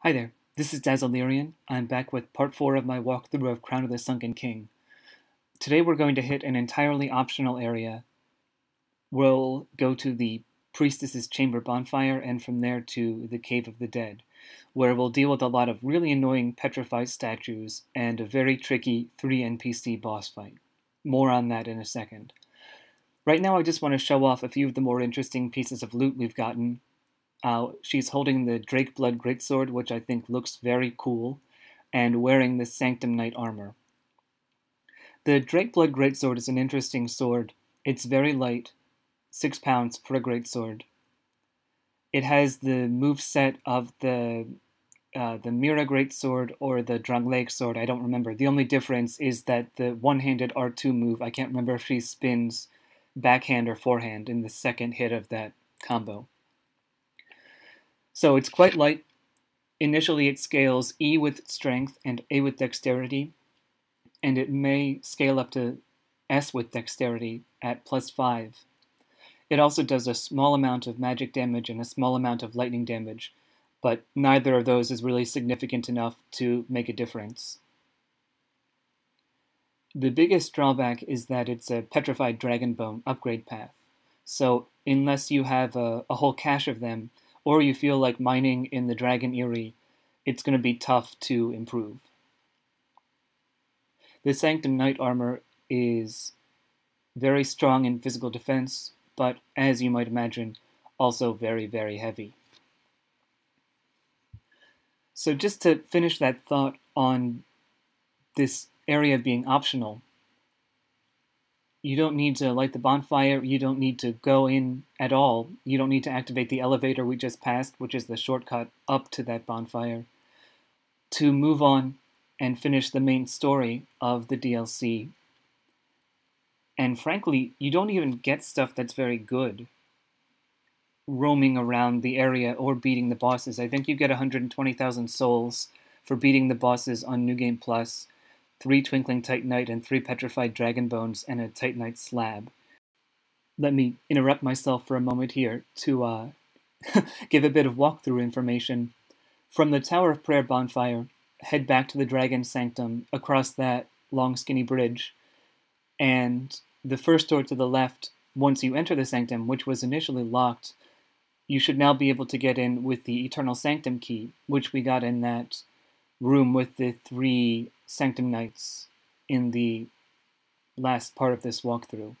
Hi there, this is Dazzlerian. I'm back with part 4 of my walkthrough of Crown of the Sunken King. Today we're going to hit an entirely optional area. We'll go to the Priestess's Chamber bonfire and from there to the Cave of the Dead, where we'll deal with a lot of really annoying petrified statues and a very tricky 3 NPC boss fight. More on that in a second. Right now I just want to show off a few of the more interesting pieces of loot we've gotten. She's holding the Dark Greatsword, which I think looks very cool, and wearing the Sanctum Knight armor. The Dark Greatsword is an interesting sword. It's very light, 6 pounds for a greatsword. It has the moveset of the Mira Greatsword or the Drangleic sword, I don't remember. The only difference is that the one-handed R2 move, I can't remember if she spins backhand or forehand in the second hit of that combo. So it's quite light. Initially it scales E with strength and A with dexterity, and it may scale up to S with dexterity at +5. It also does a small amount of magic damage and a small amount of lightning damage, but neither of those is really significant enough to make a difference. The biggest drawback is that it's a petrified dragon bone upgrade path, so unless you have a whole cache of them, or you feel like mining in the Dragon Eyrie, it's going to be tough to improve. The Sanctum Knight armor is very strong in physical defense, but as you might imagine, also very, very heavy. So just to finish that thought on this area being optional, you don't need to light the bonfire, you don't need to go in at all, you don't need to activate the elevator we just passed, which is the shortcut up to that bonfire, to move on and finish the main story of the DLC. And frankly, you don't even get stuff that's very good roaming around the area or beating the bosses. I think you get 120,000 souls for beating the bosses on New Game Plus, 3 Twinkling Titanite and 3 Petrified Dragon Bones and a Titanite slab. Let me interrupt myself for a moment here to give a bit of walkthrough information. From the Tower of Prayer bonfire, head back to the Dragon Sanctum across that long skinny bridge, and the first door to the left, once you enter the Sanctum, which was initially locked, you should now be able to get in with the Eternal Sanctum key, which we got in that room with the 3 Sanctum Knights in the last part of this walkthrough.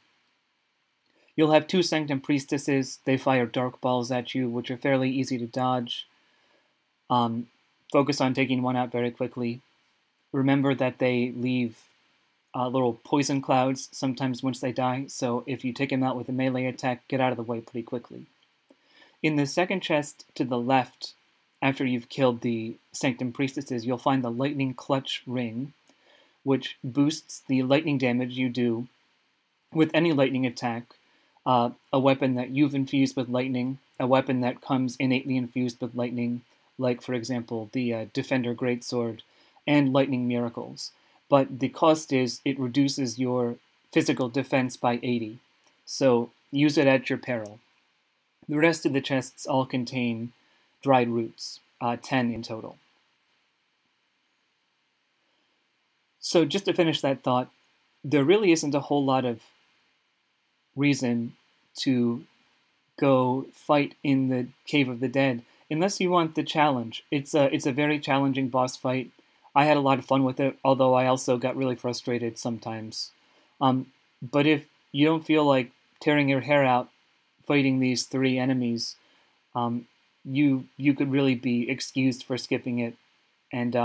You'll have 2 Sanctum Priestesses. They fire dark balls at you, which are fairly easy to dodge. Focus on taking one out very quickly. Remember that they leave little poison clouds sometimes once they die, so if you take them out with a melee attack, get out of the way pretty quickly. In the second chest to the left, after you've killed the Sanctum Priestesses, you'll find the Lightning Clutch Ring, which boosts the lightning damage you do with any lightning attack, a weapon that you've infused with lightning, a weapon that comes innately infused with lightning, like, for example, the Defender Greatsword, and lightning miracles. But the cost is it reduces your physical defense by 80, so use it at your peril. The rest of the chests all contain dried roots, 10 in total. So just to finish that thought, there really isn't a whole lot of reason to go fight in the Cave of the Dead, unless you want the challenge. It's a very challenging boss fight. I had a lot of fun with it, although I also got really frustrated sometimes. But if you don't feel like tearing your hair out fighting these 3 enemies, you could really be excused for skipping it, and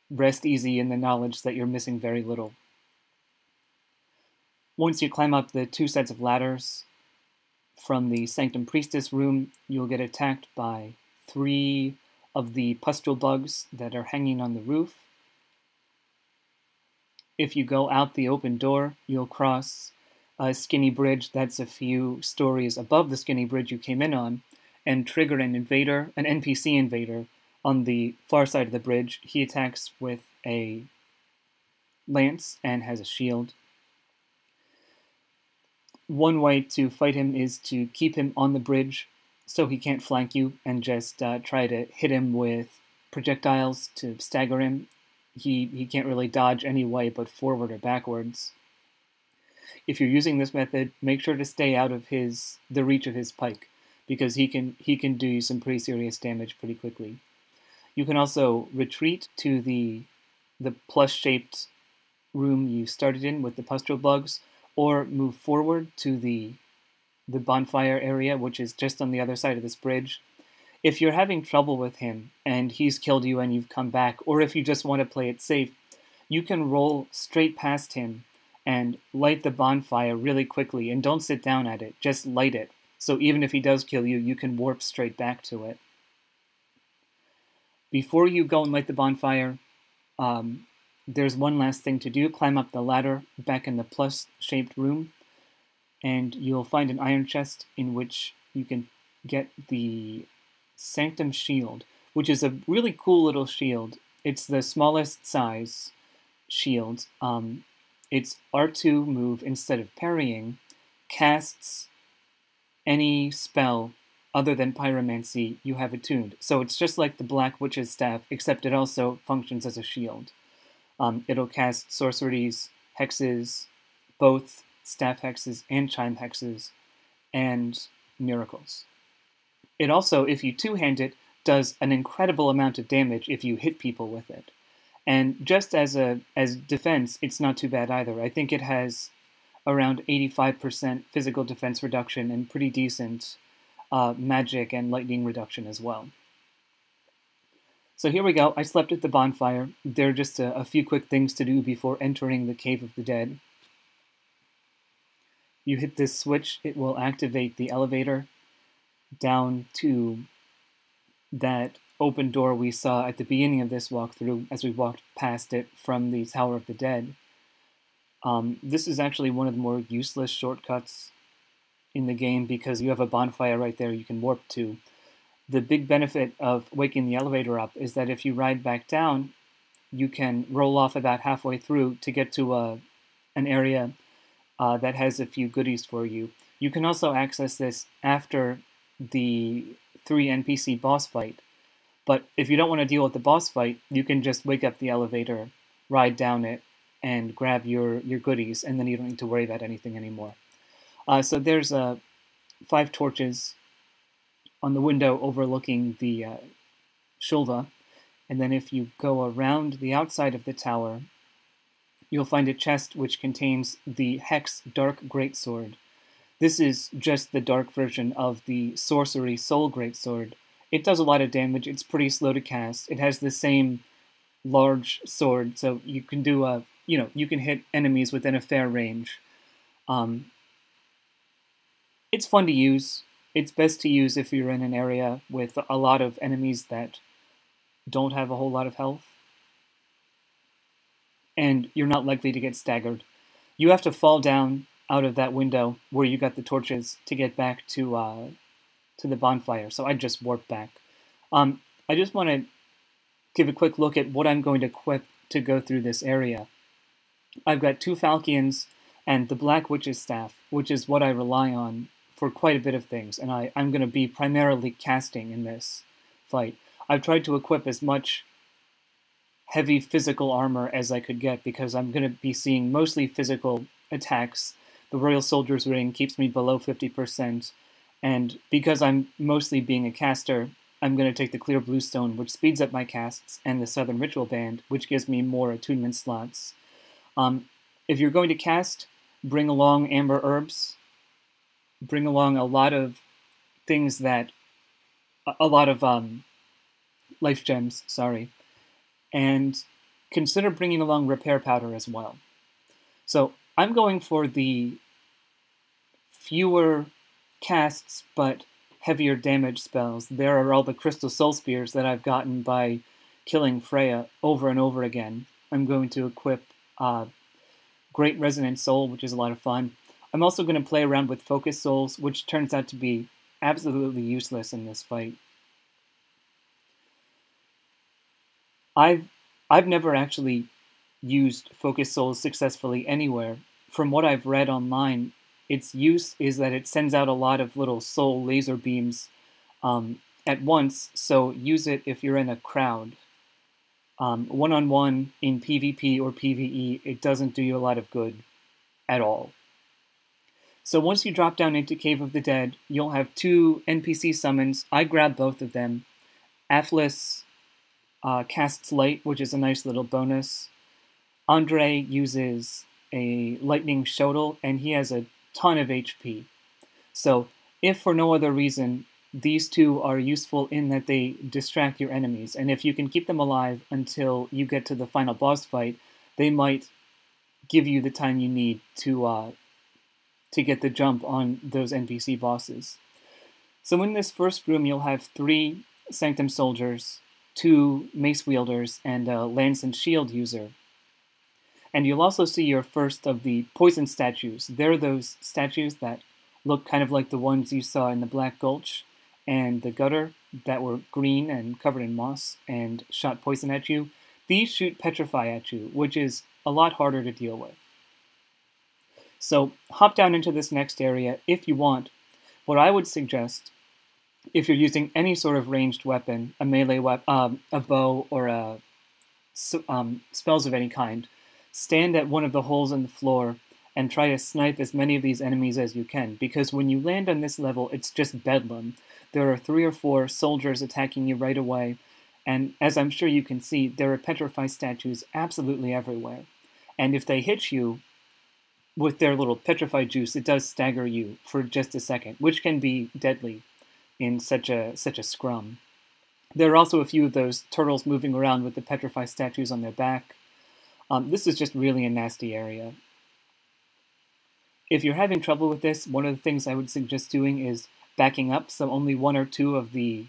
rest easy in the knowledge that you're missing very little. Once you climb up the 2 sets of ladders from the Sanctum Priestess room, you'll get attacked by 3 of the pustule bugs that are hanging on the roof. If you go out the open door, you'll cross a skinny bridge that's a few stories above the skinny bridge you came in on, and trigger an NPC invader on the far side of the bridge. He attacks with a lance and has a shield. One way to fight him is to keep him on the bridge so he can't flank you and just try to hit him with projectiles to stagger him. He can't really dodge any way but forward or backwards. If you're using this method, make sure to stay out of the reach of his pike, because he can do you some pretty serious damage pretty quickly. You can also retreat to the plus-shaped room you started in with the pustule bugs, or move forward to the bonfire area, which is just on the other side of this bridge. If you're having trouble with him and he's killed you and you've come back, or if you just want to play it safe, you can roll straight past him and light the bonfire really quickly, and don't sit down at it, just light it. So even if he does kill you, you can warp straight back to it. Before you go and light the bonfire, there's one last thing to do. Climb up the ladder back in the plus-shaped room, and you'll find an iron chest in which you can get the Sanctum Shield, which is a really cool little shield. It's the smallest size shield. Its R2 move, instead of parrying, casts any spell other than pyromancy you have attuned. So it's just like the Black Witch's Staff, except it also functions as a shield. It'll cast sorceries, hexes, both staff hexes and chime hexes, and miracles. It also, if you two-hand it, does an incredible amount of damage if you hit people with it. And just as defense, it's not too bad either. I think it has around 85% physical defense reduction and pretty decent magic and lightning reduction as well. So here we go. I slept at the bonfire. There are just a few quick things to do before entering the Cave of the Dead. You hit this switch, it will activate the elevator down to that open door we saw at the beginning of this walkthrough as we walked past it from the Tower of the Dead. This is actually one of the more useless shortcuts in the game because you have a bonfire right there you can warp to. The big benefit of waking the elevator up is that if you ride back down, you can roll off about halfway through to get to an area that has a few goodies for you. You can also access this after the 3 NPC boss fight, but if you don't want to deal with the boss fight, you can just wake up the elevator, ride down it, and grab your goodies, and then you don't need to worry about anything anymore. So there's 5 torches on the window overlooking the Shulva, and then if you go around the outside of the tower, you'll find a chest which contains the Hex Dark Greatsword. This is just the dark version of the Sorcery Soul Greatsword. It does a lot of damage, it's pretty slow to cast, it has the same large sword, so you can do you can hit enemies within a fair range. It's fun to use. It's best to use if you're in an area with a lot of enemies that don't have a whole lot of health, and you're not likely to get staggered. You have to fall down out of that window where you got the torches to get back to the bonfire, so I just warped back. I just want to give a quick look at what I'm going to equip to go through this area. I've got 2 Falchions and the Black Witch's Staff, which is what I rely on for quite a bit of things, and I'm going to be primarily casting in this fight. I've tried to equip as much heavy physical armor as I could get because I'm going to be seeing mostly physical attacks. The Royal Soldier's Ring keeps me below 50%, and because I'm mostly being a caster, I'm going to take the Clear Bluestone, which speeds up my casts, and the Southern Ritual Band, which gives me more attunement slots. If you're going to cast, bring along Amber Herbs, bring along a lot of things that, a lot of life gems, sorry, and consider bringing along Repair Powder as well. So I'm going for the fewer casts but heavier damage spells. There are all the Crystal Soul Spears that I've gotten by killing Freya over and over again. I'm going to equip Great Resonant Soul, which is a lot of fun. I'm also going to play around with Focus Souls, which turns out to be absolutely useless in this fight. I've never actually used Focus Souls successfully anywhere. From what I've read online, its use is that it sends out a lot of little soul laser beams at once, so use it if you're in a crowd. One-on-one in PvP or PvE, it doesn't do you a lot of good at all. So once you drop down into Cave of the Dead, you'll have 2 NPC summons. I grab both of them. Atlas casts Light, which is a nice little bonus. Andre uses a Lightning Shotel, and he has a ton of HP. So if for no other reason, these 2 are useful in that they distract your enemies, and if you can keep them alive until you get to the final boss fight, they might give you the time you need to get the jump on those NPC bosses. So in this first room, you'll have 3 Sanctum Soldiers, 2 Mace Wielders, and a Lance and Shield user. And you'll also see your first of the poison statues. They're those statues that look kind of like the ones you saw in the Black Gulch and the Gutter that were green and covered in moss and shot poison at you. These shoot Petrify at you, which is a lot harder to deal with. So hop down into this next area if you want. What I would suggest, if you're using any sort of ranged weapon, a melee weapon, a bow, or spells of any kind, stand at one of the holes in the floor and try to snipe as many of these enemies as you can, because when you land on this level, it's just bedlam. There are 3 or 4 soldiers attacking you right away, and as I'm sure you can see, there are Petrify statues absolutely everywhere. And if they hit you with their little Petrify juice, it does stagger you for just a second, which can be deadly in such a scrum. There are also a few of those turtles moving around with the Petrify statues on their back. This is just really a nasty area. If you're having trouble with this, one of the things I would suggest doing is backing up, so only 1 or 2 of the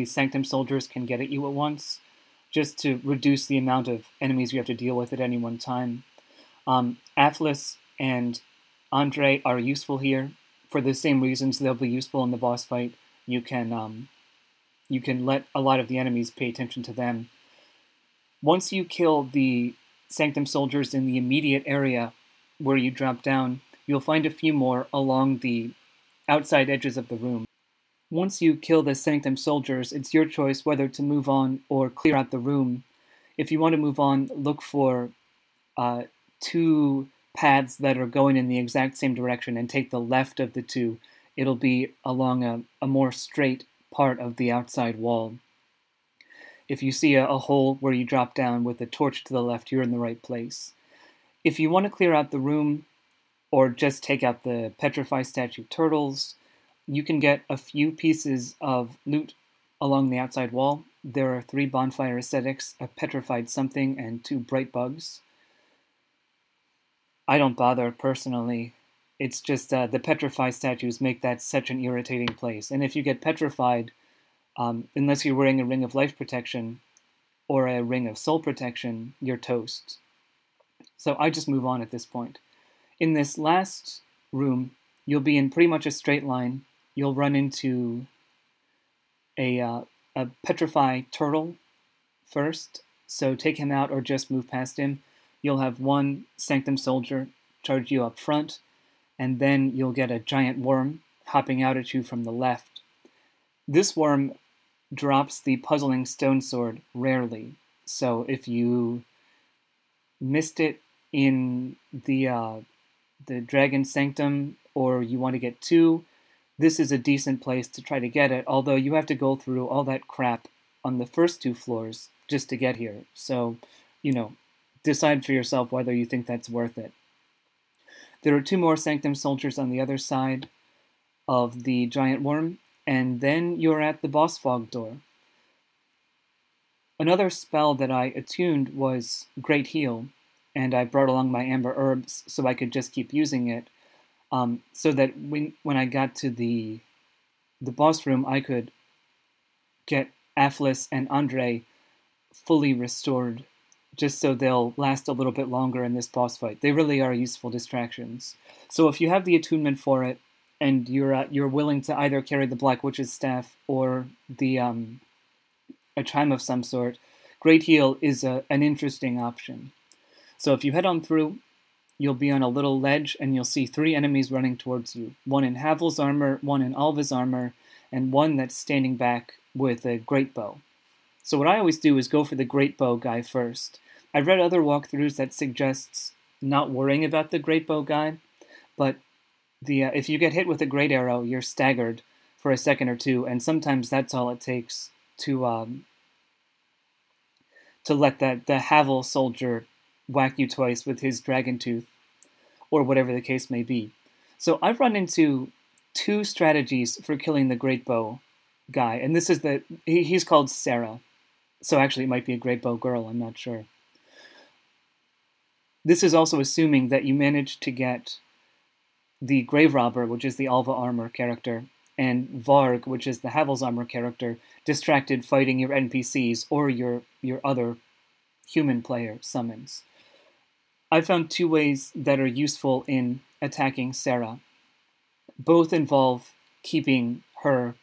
Sanctum Soldiers can get at you at once, just to reduce the amount of enemies you have to deal with at any one time. Atlas and Andre are useful here for the same reasons they'll be useful in the boss fight. You can let a lot of the enemies pay attention to them. Once you kill the Sanctum Soldiers in the immediate area where you drop down, you'll find a few more along the outside edges of the room. Once you kill the Sanctum Soldiers, it's your choice whether to move on or clear out the room. If you want to move on, look for 2 paths that are going in the exact same direction and take the left of the 2. It'll be along a more straight part of the outside wall. If you see a hole where you drop down with a torch to the left, you're in the right place. If you want to clear out the room, or just take out the Petrify statue turtles, you can get a few pieces of loot along the outside wall. There are 3 bonfire ascetics, a petrified something, and 2 bright bugs. I don't bother personally. It's just the Petrify statues make that such an irritating place. And if you get petrified, unless you're wearing a ring of life protection or a ring of soul protection, you're toast. So I just move on at this point. In this last room, you'll be in pretty much a straight line. You'll run into a Petrify turtle first, so take him out or just move past him. You'll have 1 Sanctum Soldier charge you up front, and then you'll get a giant worm hopping out at you from the left. This worm drops the Puzzling Stone Sword rarely, so if you missed it in the Dragon Sanctum, or you want to get 2, this is a decent place to try to get it, although you have to go through all that crap on the first 2 floors just to get here. So, decide for yourself whether you think that's worth it. There are 2 more Sanctum Soldiers on the other side of the giant worm, and then you're at the boss fog door. Another spell that I attuned was Great Heal, and I brought along my amber herbs so I could just keep using it, so that when I got to the boss room, I could get Atlas and Andre fully restored, just so they'll last a little bit longer in this boss fight. They really are useful distractions. So if you have the attunement for it, and you're willing to either carry the Black Witch's staff or a chime of some sort, Great Heal is an interesting option. So if you head on through, you'll be on a little ledge, and you'll see 3 enemies running towards you. 1 in Havel's armor, 1 in Alva's armor, and one that's standing back with a great bow. So what I always do is go for the great bow guy first. I've read other walkthroughs that suggests not worrying about the great bow guy, but if you get hit with a great arrow, you're staggered for a second or two, and sometimes that's all it takes to let the Havel soldier whack you twice with his dragon tooth, or whatever the case may be. So I've run into two strategies for killing the great bow guy, and this is he's called Cerah. So actually it might be a great bow girl, I'm not sure. This is also assuming that you managed to get the Graverobber, which is the Alva armor character, and Varg, which is the Havel's armor character, distracted fighting your NPCs or your other human player summons. I found two ways that are useful in attacking Cerah. Both involve keeping her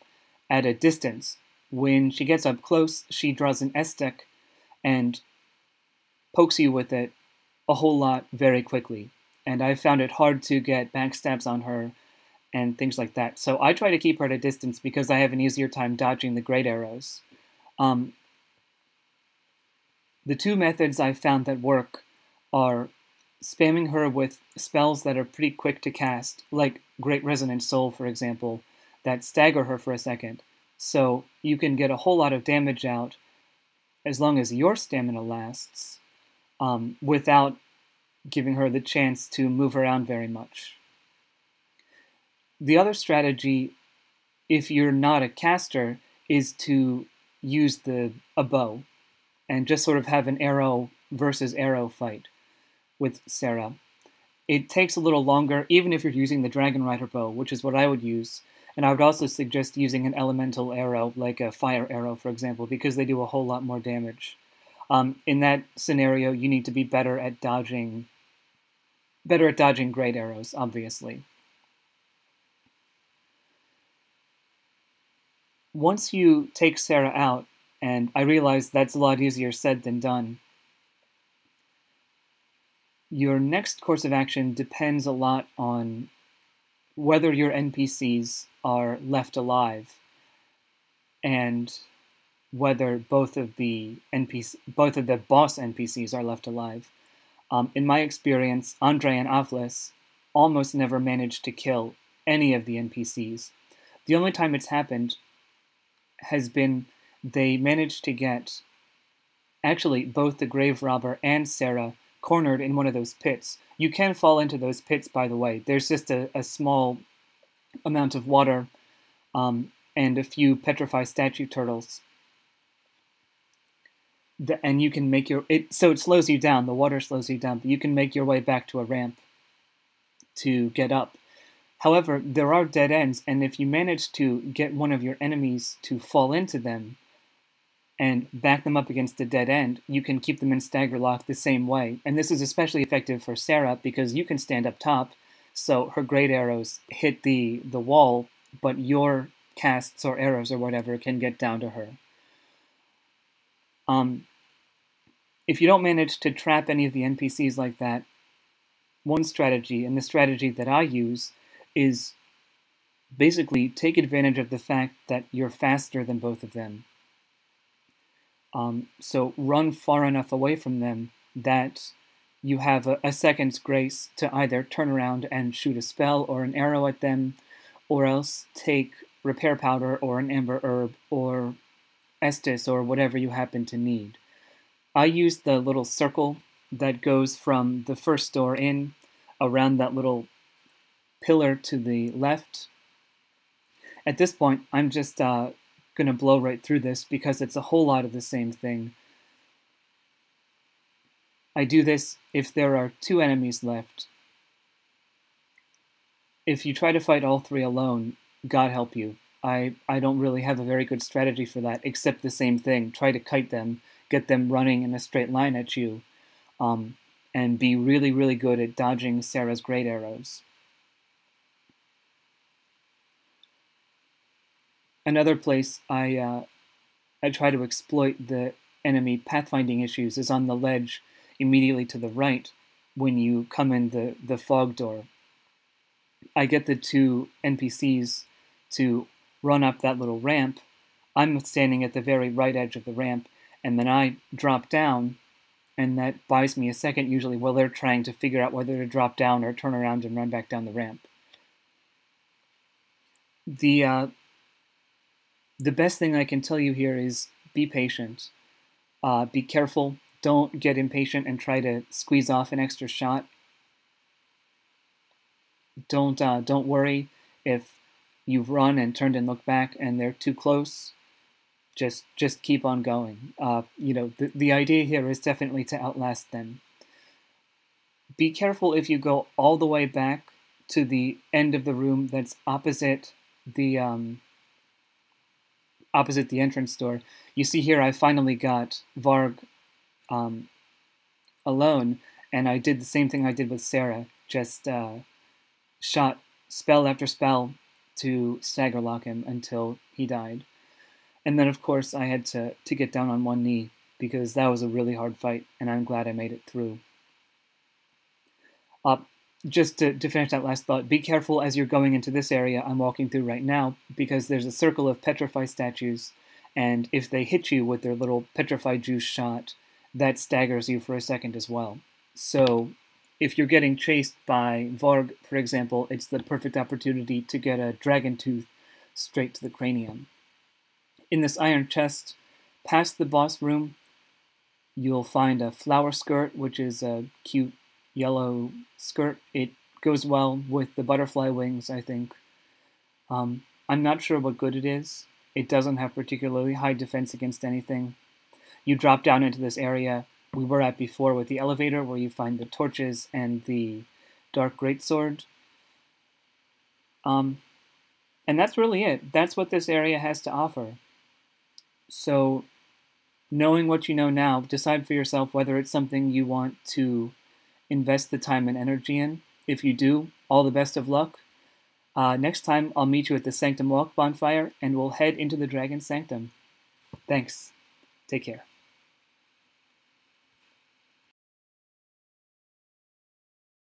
at a distance. When she gets up close, she draws an S-stick and pokes you with it a whole lot very quickly. And I found it hard to get backstabs on her and things like that. So I try to keep her at a distance because I have an easier time dodging the great arrows. The two methods I've found that work are spamming her with spells that are pretty quick to cast, like Great Resonant Soul, for example, that stagger her for a second. So you can get a whole lot of damage out as long as your stamina lasts, without giving her the chance to move around very much. The other strategy, if you're not a caster, is to use a bow and just sort of have an arrow versus arrow fight with Cerah. It takes a little longer, even if you're using the Dragon Rider bow, which is what I would use. And I would also suggest using an elemental arrow, like a fire arrow, for example, because they do a whole lot more damage. In that scenario, you need to be better at dodging great arrows, obviously. Once you take Cerah out, and I realize that's a lot easier said than done, your next course of action depends a lot on whether your NPCs are left alive and whether both of the boss NPCs are left alive. In my experience, Andre and Avles almost never managed to kill any of the NPCs. The only time it's happened has been they managed to get actually both the Graverobber and Cerah cornered in one of those pits. You can fall into those pits, by the way. There's just a small amount of water and a few petrified statue turtles. And you can make so it slows you down, the water slows you down, but you can make your way back to a ramp to get up. However, there are dead ends, and if you manage to get one of your enemies to fall into them and back them up against a dead end, you can keep them in stagger lock the same way. And this is especially effective for Cerah because you can stand up top, so her great arrows hit the wall, but your casts or arrows or whatever can get down to her. If you don't manage to trap any of the NPCs like that, one strategy, and the strategy that I use, is basically take advantage of the fact that you're faster than both of them. So run far enough away from them that you have a second's grace to either turn around and shoot a spell or an arrow at them, or else take repair powder or an amber herb or Estus or whatever you happen to need. I use the little circle that goes from the first door in around that little pillar to the left. At this point, I'm just going to blow right through this because it's a whole lot of the same thing. I do this if there are two enemies left. If you try to fight all three alone, God help you. I don't really have a very good strategy for that, except the same thing. Try to kite them, get them running in a straight line at you, and be really, really good at dodging Cerah's great arrows. Another place I try to exploit the enemy pathfinding issues is on the ledge immediately to the right when you come in the fog door. I get the two NPCs to run up that little ramp. I'm standing at the very right edge of the ramp, and then I drop down, and that buys me a second usually while they're trying to figure out whether to drop down or turn around and run back down the ramp. The best thing I can tell you here is be patient. Be careful. Don't get impatient and try to squeeze off an extra shot. Don't worry if you've run and turned and looked back and they're too close. Just keep on going. The idea here is definitely to outlast them. Be careful if you go all the way back to the end of the room that's opposite the entrance door. You see here, I finally got Varg alone, and I did the same thing I did with Cerah. Just shot spell after spell to stagger lock him until he died. And then, of course, I had to get down on one knee because that was a really hard fight, and I'm glad I made it through. Just to finish that last thought, be careful as you're going into this area I'm walking through right now, because there's a circle of petrified statues, and if they hit you with their little petrified juice shot, that staggers you for a second as well. So if you're getting chased by Varg, for example, it's the perfect opportunity to get a dragon tooth straight to the cranium. In this iron chest, past the boss room, you'll find a flower skirt, which is a cute yellow skirt. It goes well with the butterfly wings, I think. I'm not sure what good it is. It doesn't have particularly high defense against anything. You drop down into this area we were at before with the elevator, where you find the torches and the Dark Greatsword. And that's really it. That's what this area has to offer. So, knowing what you know now, decide for yourself whether it's something you want to invest the time and energy in. If you do, all the best of luck. Next time, I'll meet you at the Sanctum bonfire, and we'll head into the Dragon Sanctum. Thanks. Take care.